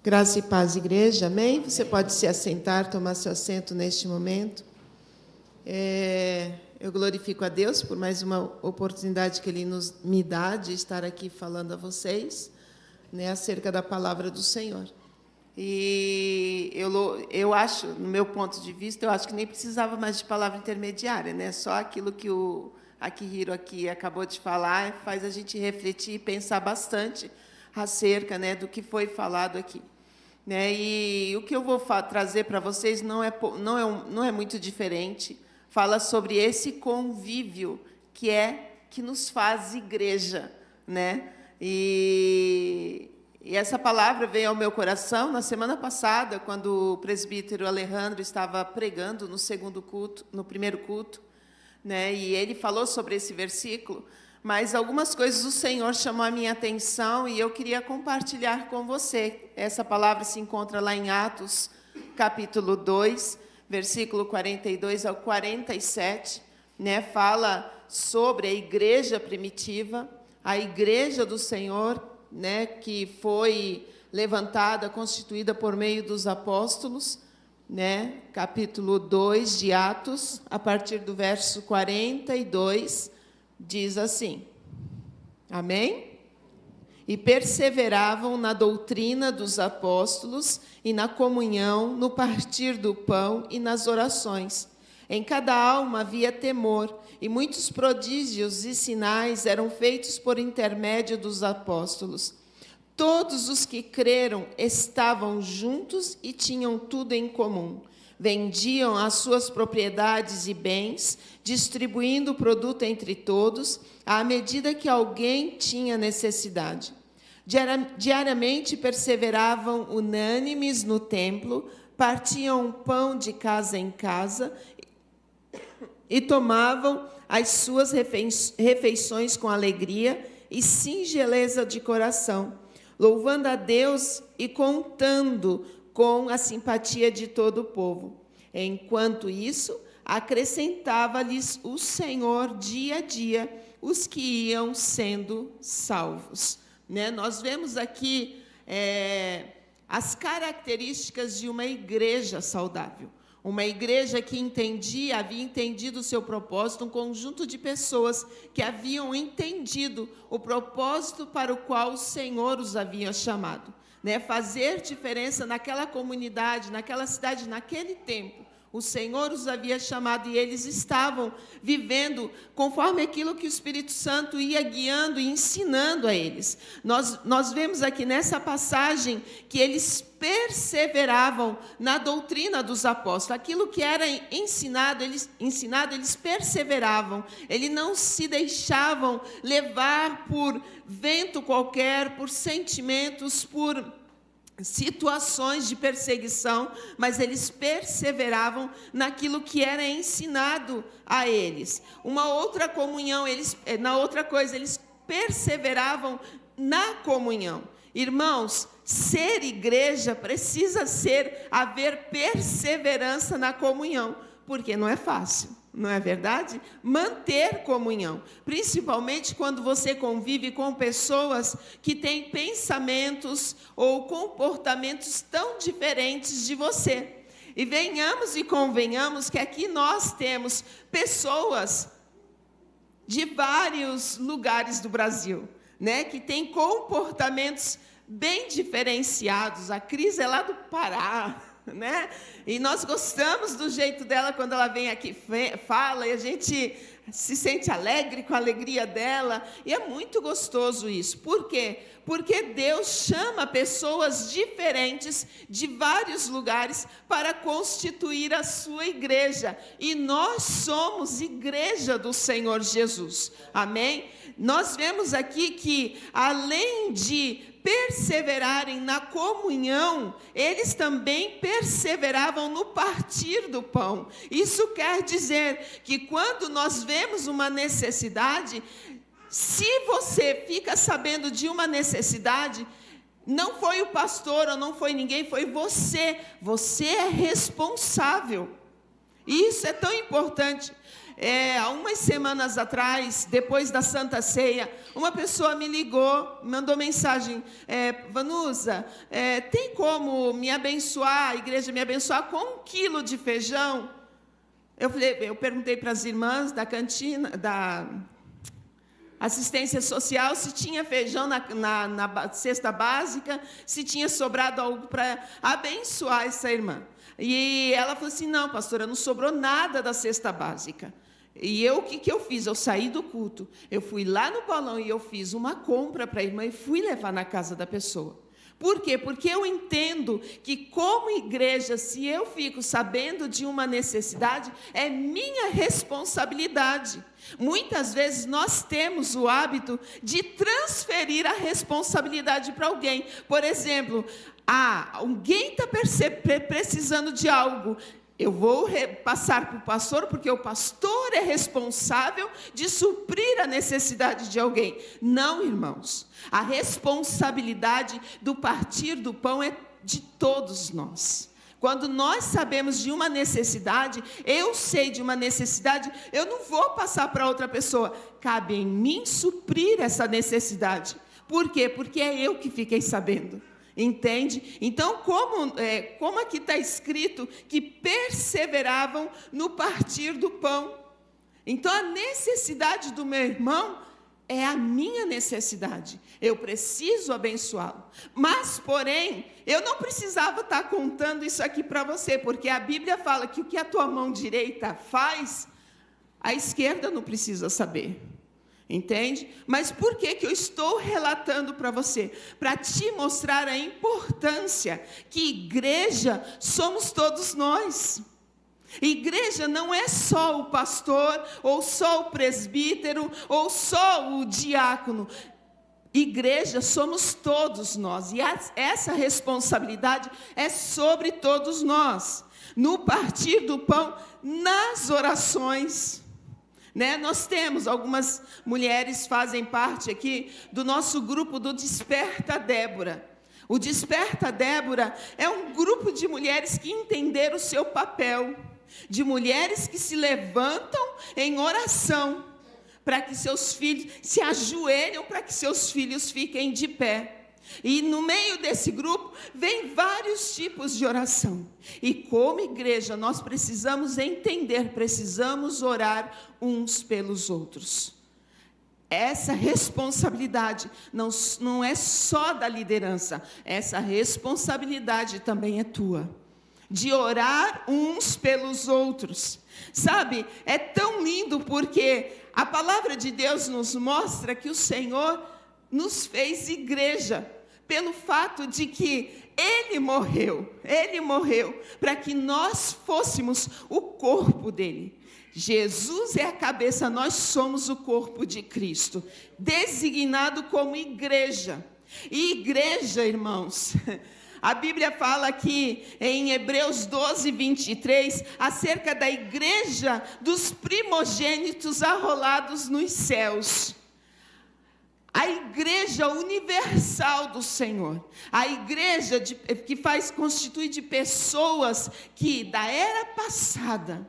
Graça e paz, igreja, amém? Você pode se assentar, tomar seu assento neste momento. Eu glorifico a Deus por mais uma oportunidade que Ele me dá de estar aqui falando a vocês, né, acerca da palavra do Senhor. E eu acho, no meu ponto de vista, eu acho que nem precisava mais de palavra intermediária, né? Só aquilo que o Akihiro aqui acabou de falar faz a gente refletir e pensar bastante acerca, né, do que foi falado aqui, né? E o que eu vou trazer para vocês não é muito diferente. Fala sobre esse convívio que nos faz igreja, né? E essa palavra veio ao meu coração na semana passada, quando o presbítero Alejandro estava pregando no primeiro culto, né? E ele falou sobre esse versículo. Mas algumas coisas o Senhor chamou a minha atenção e eu queria compartilhar com você. Essa palavra se encontra lá em Atos, capítulo 2, versículo 42 ao 47, né? Fala sobre a igreja primitiva, a igreja do Senhor, né? Que foi levantada, constituída por meio dos apóstolos, né? Capítulo 2 de Atos, a partir do verso 42, diz assim, amém? E perseveravam na doutrina dos apóstolos e na comunhão, no partir do pão e nas orações. Em cada alma havia temor, e muitos prodígios e sinais eram feitos por intermédio dos apóstolos. Todos os que creram estavam juntos e tinham tudo em comum. Vendiam as suas propriedades e bens, distribuindo o produto entre todos, à medida que alguém tinha necessidade. Diariamente perseveravam unânimes no templo, partiam pão de casa em casa e tomavam as suas refeições com alegria e singeleza de coração, louvando a Deus e contando com a simpatia de todo o povo. Enquanto isso, acrescentava-lhes o Senhor dia a dia os que iam sendo salvos. Né? Nós vemos aqui as características de uma igreja saudável. Uma igreja que havia entendido o seu propósito, um conjunto de pessoas que haviam entendido o propósito para o qual o Senhor os havia chamado. Né, fazer diferença naquela comunidade, naquela cidade, naquele tempo. O Senhor os havia chamado e eles estavam vivendo conforme aquilo que o Espírito Santo ia guiando e ensinando a eles. Nós vemos aqui nessa passagem que eles perseveravam na doutrina dos apóstolos. Aquilo que era ensinado, eles perseveravam. Eles não se deixavam levar por vento qualquer, por sentimentos, por situações de perseguição, mas eles perseveravam naquilo que era ensinado a eles. Uma outra comunhão, eles perseveravam na comunhão. Irmãos, ser igreja precisa haver perseverança na comunhão, porque não é fácil. Não é verdade? Manter comunhão, principalmente quando você convive com pessoas que têm pensamentos ou comportamentos tão diferentes de você. E venhamos e convenhamos que aqui nós temos pessoas de vários lugares do Brasil, né, que têm comportamentos bem diferenciados. A Cris é lá do Pará, né? E nós gostamos do jeito dela quando ela vem aqui, fala, e a gente se sente alegre com a alegria dela, e é muito gostoso isso. Por quê? Porque Deus chama pessoas diferentes de vários lugares para constituir a sua igreja, e nós somos igreja do Senhor Jesus, amém? Nós vemos aqui que, além de perseverarem na comunhão, eles também perseveravam no partir do pão. Isso quer dizer que quando nós vemos uma necessidade, se você fica sabendo de uma necessidade, não foi o pastor ou não foi ninguém, foi você. Você é responsável. Isso é tão importante. há umas semanas atrás, depois da Santa Ceia, uma pessoa me ligou, mandou mensagem: Vanusa, tem como me abençoar, a igreja me abençoar com 1 quilo de feijão? Eu perguntei para as irmãs da cantina, da assistência social, se tinha feijão na cesta básica, se tinha sobrado algo para abençoar essa irmã. E ela falou assim: não, pastora, não sobrou nada da cesta básica. E o que eu fiz? Eu saí do culto, eu fui lá no balão e eu fiz uma compra para a irmã e fui levar na casa da pessoa. Por quê? Porque eu entendo que, como igreja, se eu fico sabendo de uma necessidade, é minha responsabilidade. Muitas vezes nós temos o hábito de transferir a responsabilidade para alguém. Por exemplo, alguém está precisando de algo. Eu vou passar para o pastor, porque o pastor é responsável de suprir a necessidade de alguém. Não, irmãos. A responsabilidade do partir do pão é de todos nós. Quando nós sabemos de uma necessidade, eu sei de uma necessidade, eu não vou passar para outra pessoa. Cabe em mim suprir essa necessidade. Por quê? Porque é eu que fiquei sabendo. Entende? Então, como aqui está escrito que perseveravam no partir do pão. Então, a necessidade do meu irmão é a minha necessidade. Eu preciso abençoá-lo. Mas, porém, eu não precisava estar contando isso aqui para você, porque a Bíblia fala que o que a tua mão direita faz, a esquerda não precisa saber. Entende? Mas por que eu estou relatando para você? Para te mostrar a importância que igreja somos todos nós. Igreja não é só o pastor, ou só o presbítero, ou só o diácono. Igreja somos todos nós. E essa responsabilidade é sobre todos nós. No partir do pão, nas orações. Nós temos, algumas mulheres fazem parte aqui do nosso grupo do Desperta Débora. O Desperta Débora é um grupo de mulheres que entenderam o seu papel, de mulheres que se levantam em oração, para que seus filhos se ajoelham, para que seus filhos fiquem de pé. E no meio desse grupo, vem vários tipos de oração. E como igreja, nós precisamos entender, precisamos orar uns pelos outros. Essa responsabilidade não é só da liderança, essa responsabilidade também é tua. De orar uns pelos outros. Sabe, é tão lindo porque a palavra de Deus nos mostra que o Senhor nos fez igreja. Pelo fato de que Ele morreu para que nós fôssemos o corpo dEle. Jesus é a cabeça, nós somos o corpo de Cristo, designado como igreja. E igreja, irmãos, a Bíblia fala aqui em Hebreus 12, 23, acerca da igreja dos primogênitos arrolados nos céus. A igreja universal do Senhor, a igreja que constitui de pessoas que da era passada,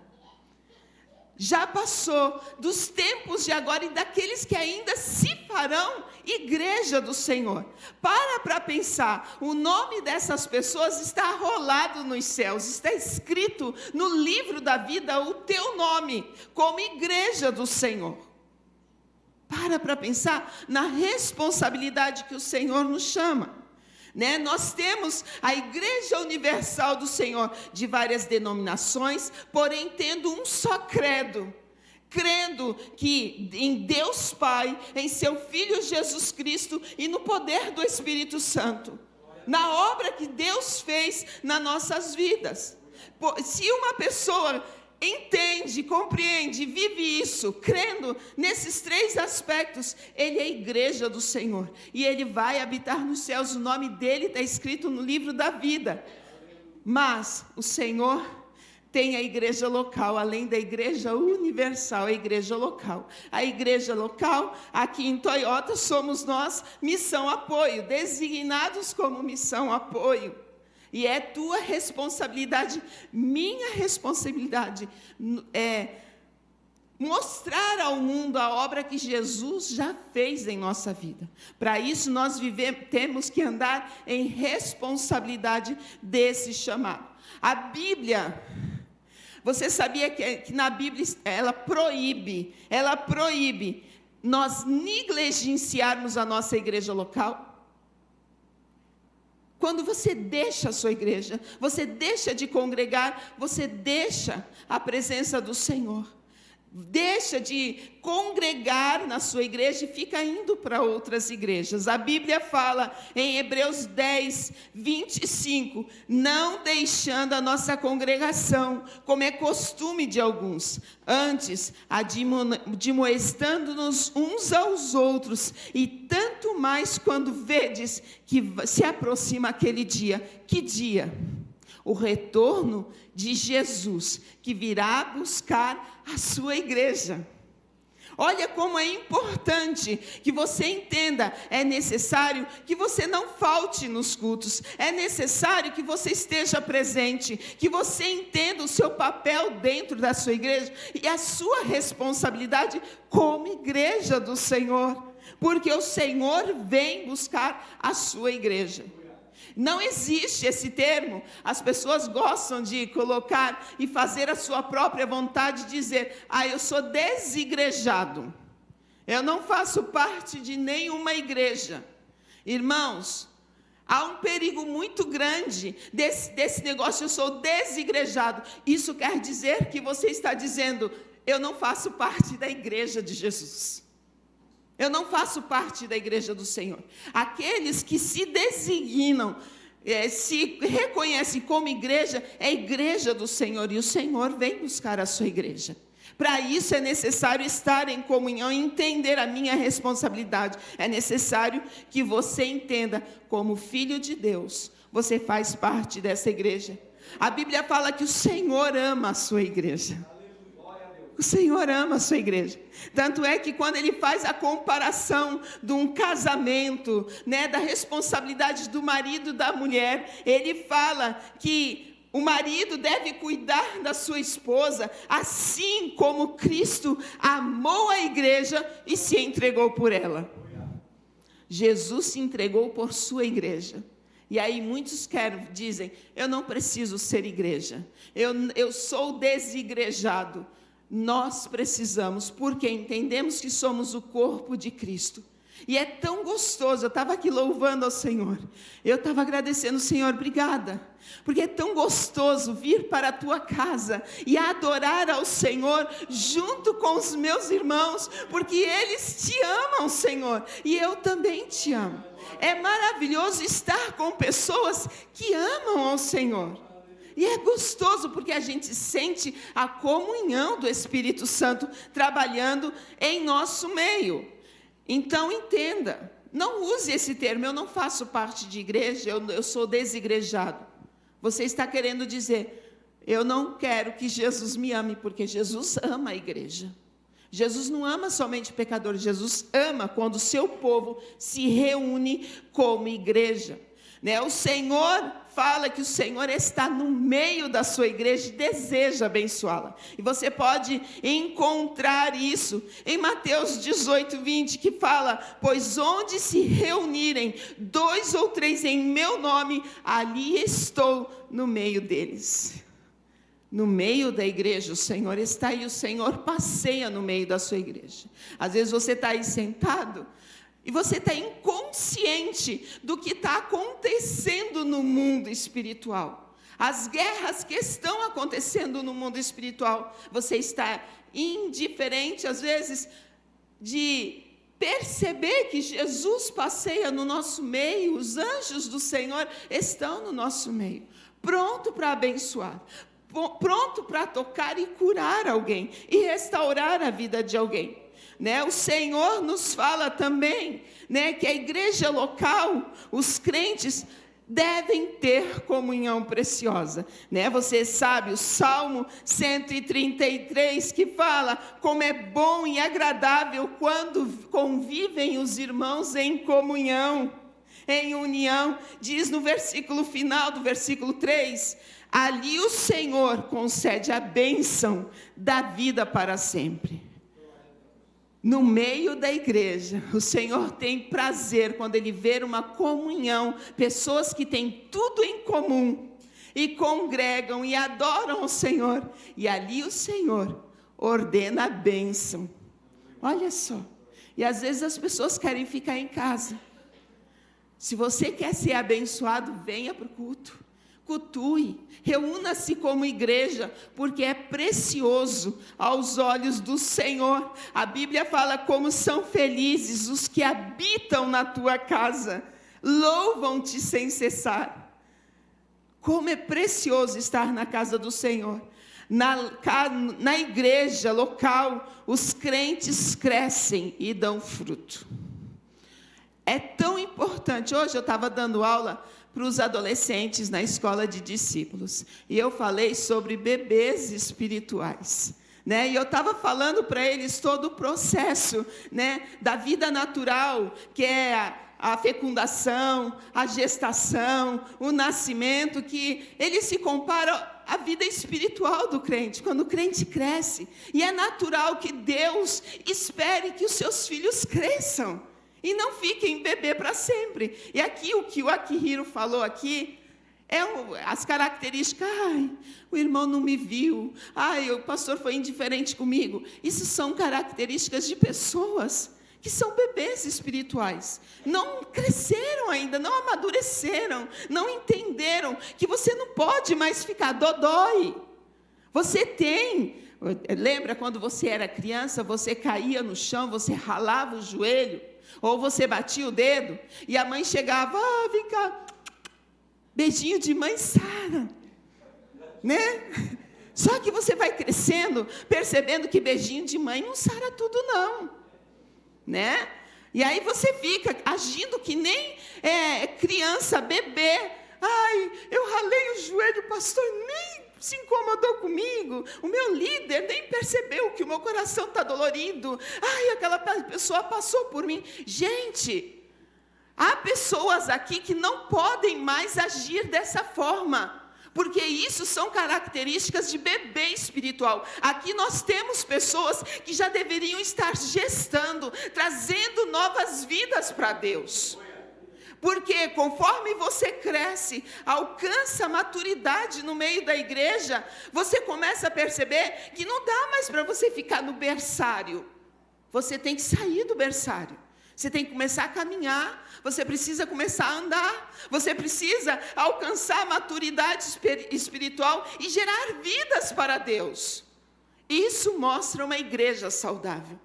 já passou dos tempos de agora e daqueles que ainda se farão igreja do Senhor. Para pensar, o nome dessas pessoas está arrolado nos céus, está escrito no livro da vida o teu nome, como igreja do Senhor. Para pensar na responsabilidade que o Senhor nos chama. Nós temos a Igreja Universal do Senhor, de várias denominações, porém tendo um só credo. Crendo que em Deus Pai, em seu Filho Jesus Cristo e no poder do Espírito Santo. Na obra que Deus fez nas nossas vidas. Se uma pessoa entende, compreende, vive isso, crendo nesses 3 aspectos, ele é a igreja do Senhor, e ele vai habitar nos céus, o nome dele está escrito no livro da vida. Mas o Senhor tem a igreja local, além da igreja universal, a igreja local. A igreja local, aqui em Toyota, somos nós, missão apoio, designados como missão apoio. E é tua responsabilidade, minha responsabilidade, mostrar ao mundo a obra que Jesus já fez em nossa vida. Para isso, nós temos que andar em responsabilidade desse chamado. A Bíblia, você sabia que na Bíblia ela proíbe nós negligenciarmos a nossa igreja local? Quando você deixa a sua igreja, você deixa de congregar, você deixa a presença do Senhor. Deixa de congregar na sua igreja e fica indo para outras igrejas. A Bíblia fala em Hebreus 10, 25, não deixando a nossa congregação, como é costume de alguns, antes admoestando-nos uns aos outros, e tanto mais quando vedes que se aproxima aquele dia. Que dia? O retorno de Jesus, que virá buscar a sua igreja. Olha como é importante que você entenda, é necessário que você não falte nos cultos, é necessário que você esteja presente, que você entenda o seu papel dentro da sua igreja e a sua responsabilidade como igreja do Senhor, porque o Senhor vem buscar a sua igreja. Não existe esse termo, as pessoas gostam de colocar e fazer a sua própria vontade, dizer, eu sou desigrejado, eu não faço parte de nenhuma igreja. Irmãos, há um perigo muito grande desse negócio, eu sou desigrejado. Isso quer dizer que você está dizendo, eu não faço parte da igreja de Jesus. Eu não faço parte da igreja do Senhor. Aqueles que se designam, se reconhecem como igreja, é a igreja do Senhor. E o Senhor vem buscar a sua igreja. Para isso é necessário estar em comunhão e entender a minha responsabilidade. É necessário que você entenda, como filho de Deus, você faz parte dessa igreja. A Bíblia fala que o Senhor ama a sua igreja. O Senhor ama a sua igreja. Tanto é que quando ele faz a comparação de um casamento, da responsabilidade do marido e da mulher, ele fala que o marido deve cuidar da sua esposa, assim como Cristo amou a igreja e se entregou por ela. Jesus se entregou por sua igreja. E aí muitos dizem, eu não preciso ser igreja, eu sou desigrejado. Nós precisamos, porque entendemos que somos o corpo de Cristo. E é tão gostoso, eu estava aqui louvando ao Senhor, eu estava agradecendo, Senhor, obrigada, porque é tão gostoso vir para a tua casa e adorar ao Senhor junto com os meus irmãos, porque eles te amam, Senhor, e eu também te amo. É maravilhoso estar com pessoas que amam ao Senhor. E é gostoso porque a gente sente a comunhão do Espírito Santo trabalhando em nosso meio. Então entenda, não use esse termo, eu não faço parte de igreja, eu sou desigrejado. Você está querendo dizer, eu não quero que Jesus me ame, porque Jesus ama a igreja. Jesus não ama somente pecadores, Jesus ama quando o seu povo se reúne como igreja. O Senhor fala que o Senhor está no meio da sua igreja e deseja abençoá-la. E você pode encontrar isso em Mateus 18, 20, que fala, pois onde se reunirem 2 ou 3 em meu nome, ali estou no meio deles. No meio da igreja, o Senhor está e o Senhor passeia no meio da sua igreja. Às vezes você está aí sentado, e você está inconsciente do que está acontecendo no mundo espiritual. As guerras que estão acontecendo no mundo espiritual. Você está indiferente, às vezes, de perceber que Jesus passeia no nosso meio. Os anjos do Senhor estão no nosso meio. Pronto para abençoar. Pronto para tocar e curar alguém. E restaurar a vida de alguém. O Senhor nos fala também, que a igreja local, os crentes, devem ter comunhão preciosa. Você sabe o Salmo 133 que fala como é bom e agradável quando convivem os irmãos em comunhão, em união. Diz no versículo final do versículo 3, ali o Senhor concede a bênção da vida para sempre. no meio da igreja, o Senhor tem prazer quando Ele vê uma comunhão, pessoas que têm tudo em comum, e congregam e adoram o Senhor, e ali o Senhor ordena a bênção. Olha só, e às vezes as pessoas querem ficar em casa. Se você quer ser abençoado, venha para o culto, cultue, reúna-se como igreja, porque é precioso aos olhos do Senhor. A Bíblia fala como são felizes os que habitam na tua casa, louvam-te sem cessar. Como é precioso estar na casa do Senhor. Na igreja local, os crentes crescem e dão fruto. É tão importante. Hoje eu estava dando aula para os adolescentes na escola de discípulos, e eu falei sobre bebês espirituais, né? E eu estava falando para eles todo o processo, né, da vida natural, que é a fecundação, a gestação, o nascimento, que ele se compara à vida espiritual do crente, quando o crente cresce, e é natural que Deus espere que os seus filhos cresçam, e não fiquem bebê para sempre. E aqui, o que o Akihiro falou aqui, as características. Ai, o irmão não me viu. Ai, o pastor foi indiferente comigo. Isso são características de pessoas que são bebês espirituais. Não cresceram ainda, não amadureceram, não entenderam que você não pode mais ficar dodói. Você tem... Lembra quando você era criança, você caía no chão, você ralava o joelho, ou você batia o dedo, e a mãe chegava, vem cá, beijinho de mãe sara, né? Só que você vai crescendo, percebendo que beijinho de mãe não sara tudo não, né? E aí você fica agindo que nem criança, bebê. Ai, eu ralei o joelho, o pastor nem se incomodou comigo, o meu líder nem percebeu que o meu coração está dolorido. Ai, aquela pessoa passou por mim. Gente, há pessoas aqui que não podem mais agir dessa forma, porque isso são características de bebê espiritual. Aqui nós temos pessoas que já deveriam estar gestando, trazendo novas vidas para Deus. Porque conforme você cresce, alcança a maturidade no meio da igreja, você começa a perceber que não dá mais para você ficar no berçário. Você tem que sair do berçário. Você tem que começar a caminhar, você precisa começar a andar, você precisa alcançar a maturidade espiritual e gerar vidas para Deus. Isso mostra uma igreja saudável.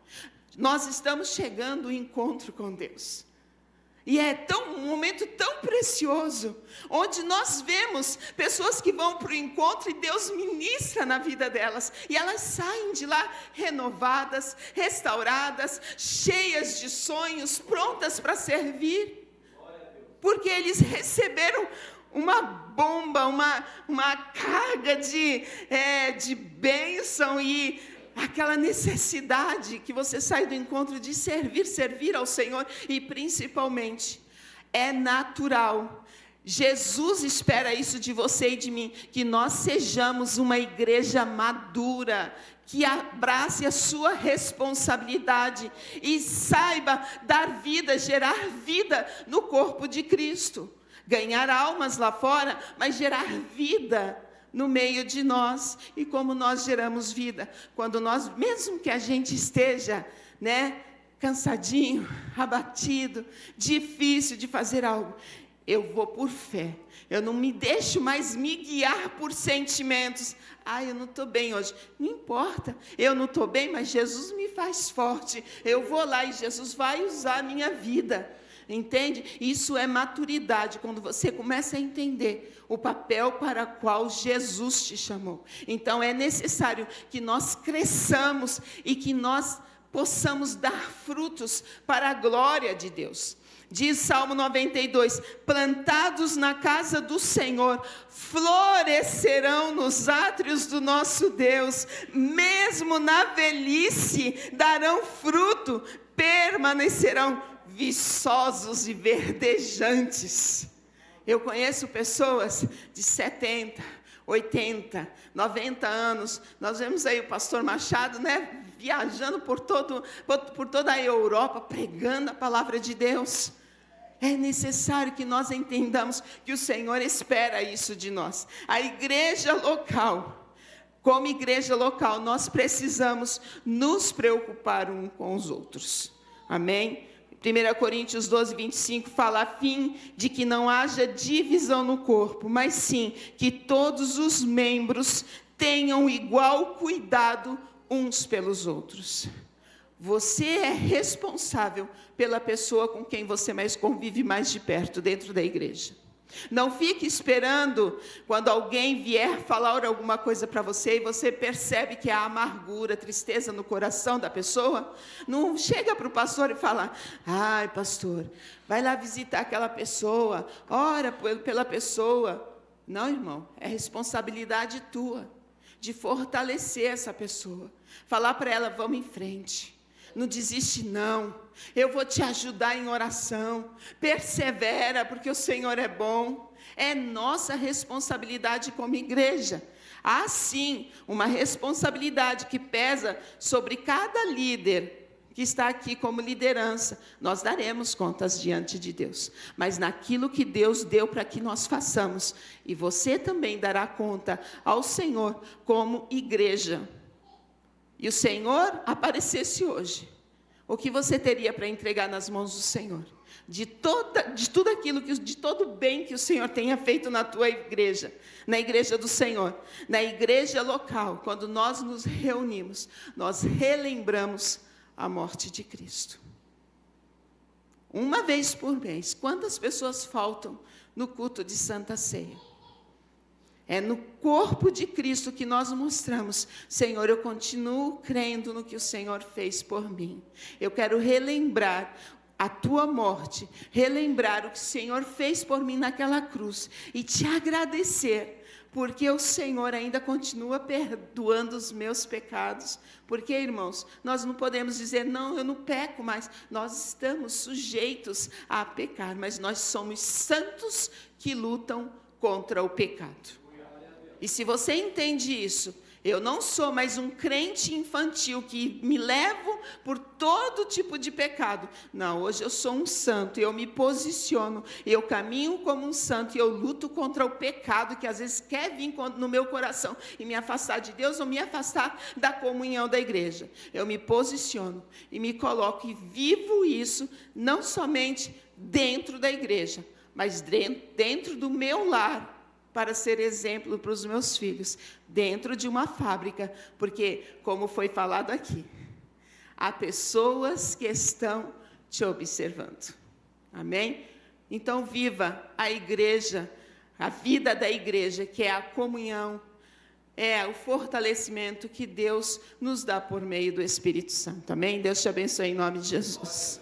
Nós estamos chegando ao encontro com Deus. E é um momento tão precioso, onde nós vemos pessoas que vão para o encontro e Deus ministra na vida delas. E elas saem de lá renovadas, restauradas, cheias de sonhos, prontas para servir. Porque eles receberam uma bomba, uma carga de bênção e aquela necessidade que você sai do encontro de servir ao Senhor, e principalmente, é natural. Jesus espera isso de você e de mim, que nós sejamos uma igreja madura, que abrace a sua responsabilidade e saiba dar vida, gerar vida no corpo de Cristo. Ganhar almas lá fora, mas gerar vida no meio de nós. E como nós geramos vida? Quando nós, mesmo que a gente esteja, cansadinho, abatido, difícil de fazer algo, eu vou por fé. Eu não me deixo mais me guiar por sentimentos. Eu não estou bem hoje. Não importa, eu não estou bem, mas Jesus me faz forte. Eu vou lá e Jesus vai usar a minha vida. Entende? Isso é maturidade, quando você começa a entender o papel para o qual Jesus te chamou. Então é necessário que nós cresçamos e que nós possamos dar frutos para a glória de Deus. Diz Salmo 92, plantados na casa do Senhor, florescerão nos átrios do nosso Deus, mesmo na velhice darão fruto, permanecerão viçosos e verdejantes. Eu conheço pessoas de 70, 80, 90 anos. Nós vemos aí o pastor Machado, viajando por toda a Europa, pregando a palavra de Deus. É necessário que nós entendamos que o Senhor espera isso de nós. A igreja local, como igreja local, nós precisamos nos preocupar uns com os outros. Amém? 1 Coríntios 12, 25 fala: a fim de que não haja divisão no corpo, mas sim que todos os membros tenham igual cuidado uns pelos outros. Você é responsável pela pessoa com quem você mais convive mais de perto dentro da igreja. Não fique esperando quando alguém vier falar alguma coisa para você e você percebe que há amargura, tristeza no coração da pessoa. Não chega para o pastor e fala: ai, pastor, vai lá visitar aquela pessoa, ora pela pessoa. Não, irmão, é responsabilidade tua de fortalecer essa pessoa. Falar para ela: vamos em frente. Não desiste não, eu vou te ajudar em oração, persevera, porque o Senhor é bom. É nossa responsabilidade como igreja. Há sim uma responsabilidade que pesa sobre cada líder que está aqui como liderança. Nós daremos contas diante de Deus, mas naquilo que Deus deu para que nós façamos, e você também dará conta ao Senhor como igreja. E o Senhor aparecesse hoje, o que você teria para entregar nas mãos do Senhor? De tudo aquilo, de todo o bem que o Senhor tenha feito na tua igreja, na igreja do Senhor, na igreja local, quando nós nos reunimos, nós relembramos a morte de Cristo. Uma vez por mês, quantas pessoas faltam no culto de Santa Ceia? É no corpo de Cristo que nós mostramos: Senhor, eu continuo crendo no que o Senhor fez por mim. Eu quero relembrar a tua morte, relembrar o que o Senhor fez por mim naquela cruz e te agradecer, porque o Senhor ainda continua perdoando os meus pecados. Porque, irmãos, nós não podemos dizer: não, eu não peco mais. Nós estamos sujeitos a pecar, mas nós somos santos que lutam contra o pecado. E se você entende isso, eu não sou mais um crente infantil que me levo por todo tipo de pecado. Não, hoje eu sou um santo, eu me posiciono, eu caminho como um santo e eu luto contra o pecado que às vezes quer vir no meu coração e me afastar de Deus ou me afastar da comunhão da igreja. Eu me posiciono e me coloco e vivo isso, não somente dentro da igreja, mas dentro do meu lar, para ser exemplo para os meus filhos, dentro de uma fábrica, porque, como foi falado aqui, há pessoas que estão te observando. Amém? Então, viva a igreja, a vida da igreja, que é a comunhão, é o fortalecimento que Deus nos dá por meio do Espírito Santo. Amém? Deus te abençoe em nome de Jesus.